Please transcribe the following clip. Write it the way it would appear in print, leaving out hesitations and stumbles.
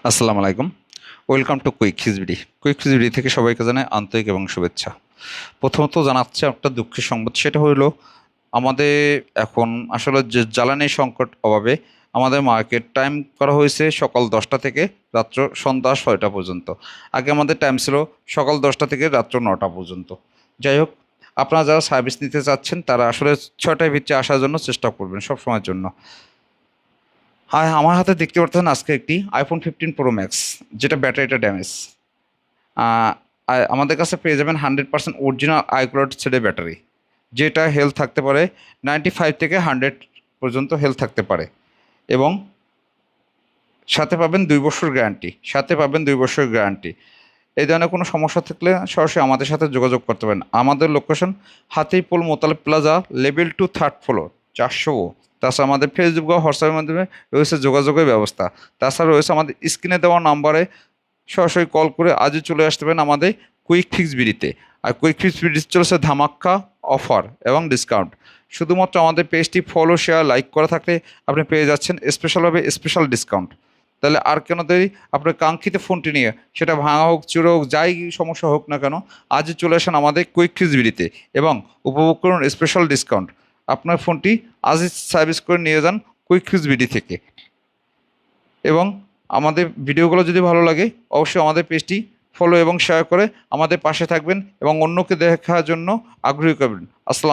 আসসালামু আলাইকুম। Welcome to quick হিজবিডি। কুইক হিজবিডি থেকে সবাইকে জানাই আন্তরিক এবং শুভেচ্ছা। প্রথমত জানাচ্ছি একটা দুঃখের সংবাদ, সেটা হইল আমাদের এখন আসলে যে জ্বালানি সংকট অভাবে আমাদের মার্কেট টাইম করা হয়েছে সকাল 10টা থেকে রাত্র সন্ধ্যা 6টা পর্যন্ত। আগে আমাদের টাইম ছিল সকাল 10টা থেকে রাত্র 9টা পর্যন্ত। যাই হোক, আপনারা যারা সার্ভিস নিতে চাচ্ছেন তারা আসলে 6টায় ভিতরে আসার জন্য চেষ্টা করবেন সব সময়ের জন্য। হ্যাঁ, আমার হাতে দেখতে পাচ্ছেন আজকে একটি আইফোন 15 প্রো ম্যাক্স, যেটা ব্যাটারিটা ড্যামেজ। আমাদের কাছে পেয়ে যাবেন 100% অরিজিনাল আইক্লাউড সেটের ব্যাটারি, যেটা হেলথ থাকতে পারে 95 থেকে 100 পর্যন্ত হেলথ থাকতে পারে। এবং সাথে পাবেন 2 বছর গ্যারান্টি, এই ধরনের কোনো সমস্যা থাকলে সরাসরি আমাদের সাথে যোগাযোগ করতে পারেন। আমাদের location Hatirpool Motaleb plaza, level 2, 3rd floor, 400। তাছাড়া আমাদের ফেসবুক বা হোয়াটসঅ্যাপের মাধ্যমে রয়েছে যোগাযোগের ব্যবস্থা। তাছাড়া রয়েছে আমাদের স্ক্রিনে দেওয়া নাম্বারে সরাসরি কল করে আজই চলে আসতে পারেন আমাদের কুইক ফিক্স বিডিতে। আর কুইক ফিক্স বিডি চলেছে ধামাক্কা অফার এবং ডিসকাউন্ট। শুধুমাত্র আমাদের পেজটি ফলো, শেয়ার, লাইক করা থাকলে আপনি পেয়ে যাচ্ছেন স্পেশালভাবে স্পেশাল ডিসকাউন্ট। তাহলে আর কেন দেরি, আপনার কাঙ্ক্ষিত ফোনটি নিয়ে, সেটা ভাঙা হোক, চুরো হোক, যাই সমস্যা হোক না কেন, আজই চলে আসেন আমাদের কুইক ফিক্স বিডিতে এবং উপভোগ করুন স্পেশাল ডিসকাউন্ট। আপনার ফোনটি আজই সার্ভিস করে নিয়ে যান কুইক ফিক্স বিডি থেকে। এবং আমাদের ভিডিওগুলো যদি ভালো লাগে অবশ্যই আমাদের পেজটি ফলো এবং শেয়ার করে আমাদের পাশে থাকবেন এবং অন্যকে দেখার জন্য আগ্রহী করবেন। আসসালাম।